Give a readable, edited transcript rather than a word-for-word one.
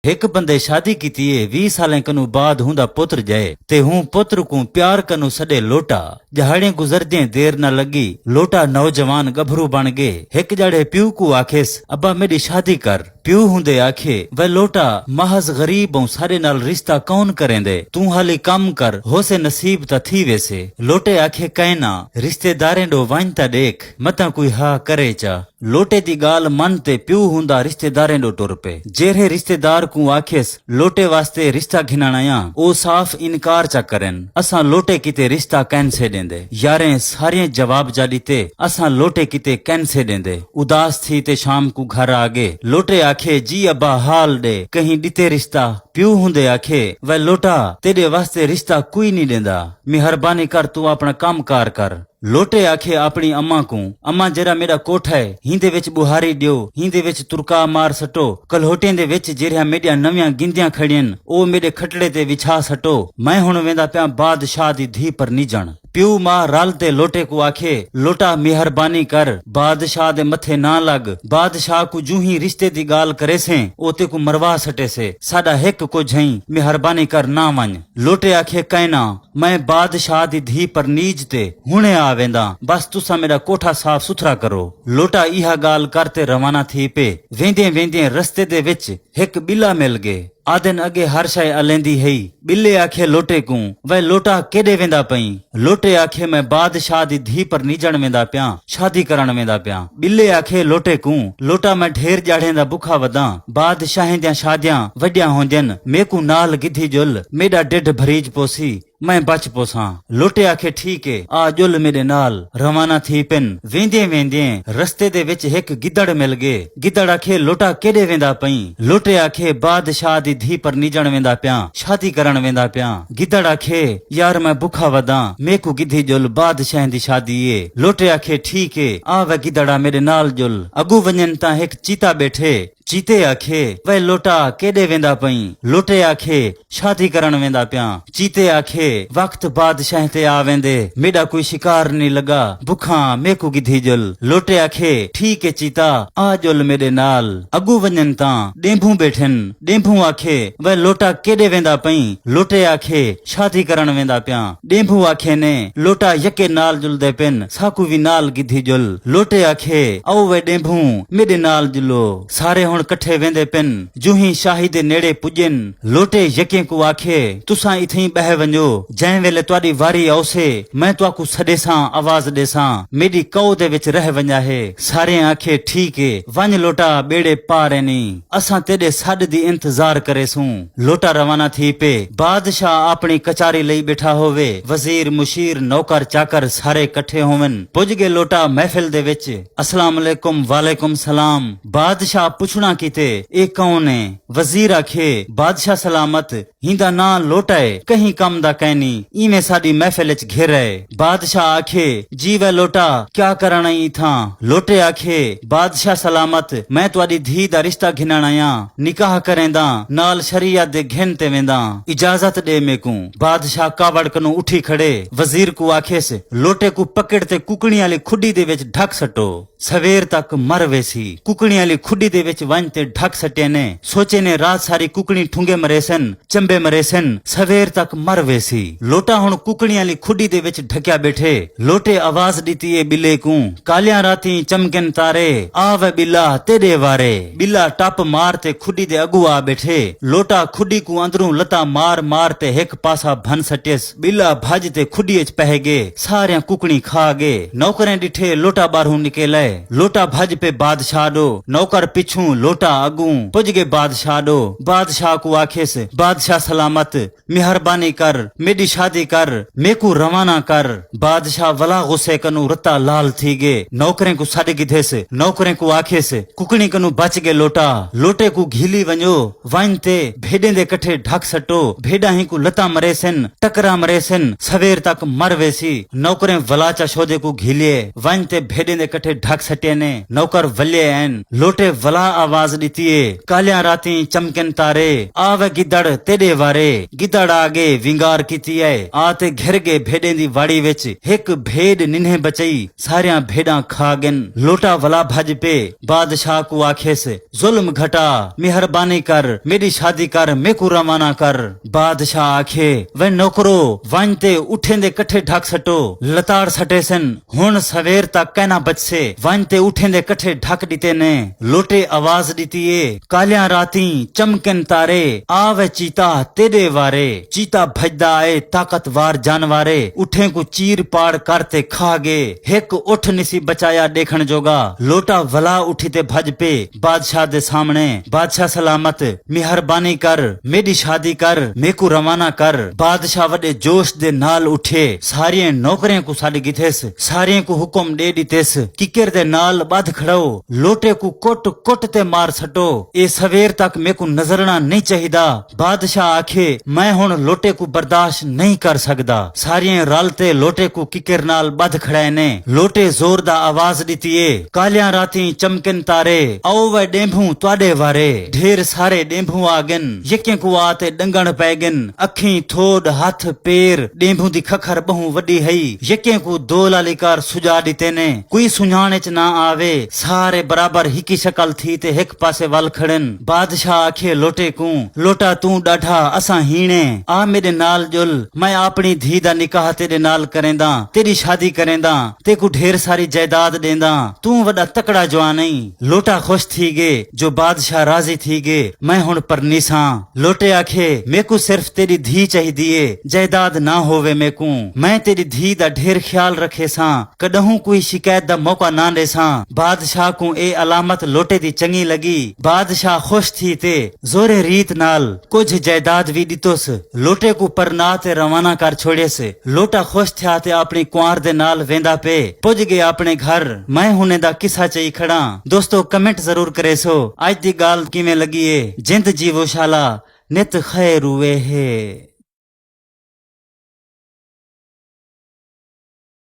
एक बंदे शादी की 20 सालें कनु बाद हुंदा पुत्र जाए ते हूं पुत्र को प्यार कनु सडे लोटा जहाड़े गुजरदे देर न लगी लोटा नौजवान गभरू बन गए। एक जड़े प्यू को आखेस अब्बा मेरी शादी कर। प्यू हुंदे आखे वह लोटा महज गरीब और सारे नाल रिश्ता कौन करेंदे तू हाली कम कर होसे नसीब ता थी वैसे। लोटे आखे कहना रिश्तेदारें डो वांता देख मता कोई हा करे चा। लोटे दी गाल मन ते प्यू हुंदा रिश्तेदारें डो टुर पे। जेरे रिश्तेदार को आखेस लोटे वास्ते रिश्ता घिनाया ओ साफ इनकार चा करन असा लोटे किते रिश्ता कैंसे देंदे। यारें सारे जवाब जाडी ते असा लोटे किते कैंसे देंदे। उदास थी ते शाम को घर आ गए। लोटे आखे जी अब्बा हाल दे कहीं दिते रिश्ता। प्यू हुंदे आखे वह लोटा तेरे वास्ते रिश्ता कोई नहीं देंदा मेहरबानी कर तू अपना काम कार कर। लोटे आखे अपनी अम्मा को अम्मा जरा मेरा कोठा है हिंदे विच बुहारी दियो हिंदे विच तुरका मार सटो कलहोटें दे विच जेरिया मेडिया नवियां गिंदियां खड़ियन ओ मेरे खटड़े ते विछा सटो मैं हुण वेंदा पिया बादशाह दी धी पर नीजण। प्यू मां रलते लोटे को आखे लोटा मेहरबानी कर बादशाह दे मथे ना लग। बादशाह को जू ही रिश्ते दी गाल करे से ओते को मरवा सटे से साडा हिक को झई मेहरबानी कर ना वन। लोटे आखे कहना मैं बादशाह दी धी पर नीज ते हुणे आ वेंदा बस तुसा मेरा कोठा साफ सुथरा करो। लोटा इहा गाल करते रवाना थी पे। वेंदे वेंदे रस्ते दे विच हिक बिला मिल गए। आदन अगे हर शय अलेंदी है। बिल्ले आखे लोटे को वह लोटा केडे वेंदा पई। लोटे आखे मैं बादशाह दी धी पर नीजण वेंदा पिया शादी करण वेंदा पिया। बिल्ले आखे लोटे को लोटा मैं ढेर जाड़े दा बुखा वदा बादशाहें दियां शादियां वड्डियां होंदियन मेकू नाल गिधी जुल मेरा डिड भरीज पोसी मैं बच पोसा। लोटे आखे ठीक है आ जुल मेरे नाल रवाना थी पिन। वेंदे वेंदे रस्ते दे विच एक गिदड़ मिल गए। गिदड़ आखे लोटा केडे वेंदा पई। लोटे आखे बादशाह दी धी पर नीजण वेंदा पिया शादी करण वेंदा पिया। गिदड़ आखे यार मैं बुखा वदा मेकू गिधी जुल बादशाह दी शादी है। लोटे आखे ठीक है आ वह गिदड़ा मेरे नाल जुल। अगू वञन ता एक चीता बैठे। चीते आखे वह लोटा केडे वेंदा पई। लोटे आखे शादी करण वेंदा पिया। चीते आखे वक्त बादशाह ते आ वेंदे मेरा कोई शिकार नहीं लगा बुखा मेकू गिधी जुल। लोटे आखे ठीक है चीता आ जुल मेरे नाल। अगू वञन ता डेंभू बैठन। डेंभू आखे वह लोटा केडे वेंदा पई। लोटे आखे शादी करण वेंदा पिया। डेंभू आखे ने लोटा यके नाल जुलदे पिन साकू भी नाल गिधी जुल। लोटे आखे आओ वे डेंभू मेरे नाल जुलो। सारे कट्ठे वेंदे पिन। जू ही शाही दे नेड़े पुजन लोटे यके को आखे तुसा इथई बह वञो जै वेले तुआडी वारी औसे मैं तुआकू सडेसा आवाज देसा मेरी कौ दे विच रह वञा है। सारे आखे ठीक है वञ लोटा बेड़े पार नी असा तेरे सड दी इंतजार करेसूं। लोटा रवाना थी पे। बादशाह अपनी कचारी लई बैठा होवे वजीर मुशीर नौकर चाकर सारे कट्ठे होवन। पुज गए लोटा महफिल दे विच। अस्सलाम वालेकुम वालेकुम सलाम। बादशाह पुछना किते ए कौन है। वजीर आखे बादशाह सलामत हिंदा ना लोटा है कहीं कम दा कहनी इमे साडी महफिल च घेर है। बादशाह आखे जी वह लोटा क्या करना ही था। लोटे आखे बादशाह सलामत मैं तुआडी धी दा रिश्ता घिनण आया निकाह करेंदा नाल शरीयत दे घिन ते वेंदा इजाजत दे मेकू। बादशाह कावड़ कनु उठी खड़े। वजीर को आखेस लोटे को पकड़ ते कुकड़ी वाली खुडी दे विच ढक सटो सवेर तक मर वेसी। कुकड़ी वाली खुडी दे विच वंज ते ढक सटे ने सोचे ने रात सारी कुकड़ी ठुंगे मरेसन चंबे मरेसन सवेर तक मर वेसी। लोटा हुण कुकड़ी वाली खुडी दे विच ढक्या बैठे। लोटे आवाज दीती है बिल्ले को कालिया राती चमकन तारे आ वे बिल्ला तेरे वारे। बिल्ला टप मार ते खुडी दे अगू आ बैठे। लोटा खुडी को अंदरू लता मार मार ते एक पासा भन सटेस। बिल्ला भज ते खुडी च पह गए सारिया कुकड़ी खा गए। नौकरें डिठे लोटा बारू निकले। लोटा भज पे बादशाह दो नौकर पिछू लोटा अगू पुज गए बादशाह दो। बादशाह को आखेस बादशाह सलामत मेहरबानी कर मेरी शादी कर मेकू रवाना कर। बादशाह वला गुस्से कनु रत्ता लाल थी गए। नौकरें को साडे गिधेस। नौकरें को आखेस कुकड़ी कनु बच गए लोटा। लोटे को घीली वञो वञ ते भेडे दे कठे ढक सटो भेडा ही को लता मरेसन टकरा मरेसन सवेर तक मर वेसी। नौकरें वलाचा शोदे को घीलिए वञ ते भेडे दे कठे ढक रख सटे ने नौकर वल्ले एन लोटे वला आवाज दितीए कालिया राती चमकन तारे आवे गिदड़ तेरे वारे गिदड़ आगे विंगार कीती है आते घिर गए भेड़े दी वाड़ी विच एक भेड़ निन्हे बचई सारिया भेड़ा खा गन लोटा वला भज पे बादशाह को आखेस जुल्म घटा मेहरबानी कर मेरी शादी कर मेकू रवाना कर बादशाह आखे वे नौकरो वांते उठेंदे कट्ठे ढक सटो लताड़ सटे सन हुन सवेर तक कहना बचसे वांते उठेंदे कट्ठे ढक दिते ने लोटे आवाज दितीए कालिया राती चमकन तारे आवे चीता तेरे वारे चीता भजदा आए ताकतवार जानवारे उठे को चीर पाड़ करते खा गे एक उठ निसी बचाया देखण जोगा लोटा वला उठी ते भज पे बादशाह दे सामने बादशाह सलामत मेहरबानी कर मेरी शादी कर मेकू रवाना कर बादशाह वडे जोश दे नाल उठे सारिये नौकरियां को साड़ी गिथेस सारिये को हुक्म दे दितेस किकर दे नाल बाध खड़ो लोटे को कोट कोट ते मार सटो ए सवेर तक मेकू नजरना नहीं चाहिदा बादशाह आखे मैं हुन लोटे को बर्दाश्त नहीं कर सकदा सारिये रलते लोटे को किकर नाल बाध खड़ाए ने लोटे जोर दा आवाज दितीए कालिया राती चमकन तारे आओ वे डेंभू त्वाडे वारे ढेर सारे डेंभू आ गन यके को आते डंगण पै गन अखी थोड़ हाथ पैर डेंभू दी खखर बहु वडी हई यके को दो लालिकार सुजा दिते ने कोई सुञाणे च ना आवे सारे बराबर हिकी शकल थी ते एक पासे वल खड़न बादशाह आखे लोटे को लोटा तू डाढा असा हीणे आ मेरे नाल जुल मैं अपनी धी दा निकाह तेरे नाल करेंदा तेरी शादी करेंदा तेकू ढेर सारी जायदाद देंदा तू वडा तकड़ा जवान नहीं लोटा खुश थी गे जो बादशाह राजी थी गे मैं हुन परनीसा लोटे आखे मेकू सिर्फ तेरी धी चाहिए जायदाद ना होवे मेकू मैं तेरी धी दा ढेर ख्याल रखे सा कदहू कोई शिकायत दा मौका ना दे सा बादशाह को ए अलामत लोटे दी चंगी लगी बादशाह खुश थी ते जोरे रीत नाल कुछ जायदाद भी दितोस लोटे को परना ते रवाना कर छोड़े से लोटा खुश थिया ते अपनी कुंवर दे नाल वेंदा पे पुज गया अपने घर मैं हुने दा किस्सा चई खड़ा दोस्तों कमेंट जरूर करे सो आज दी गाल किवें लगी है जिंद जीवो शाला नित खैर हुए है।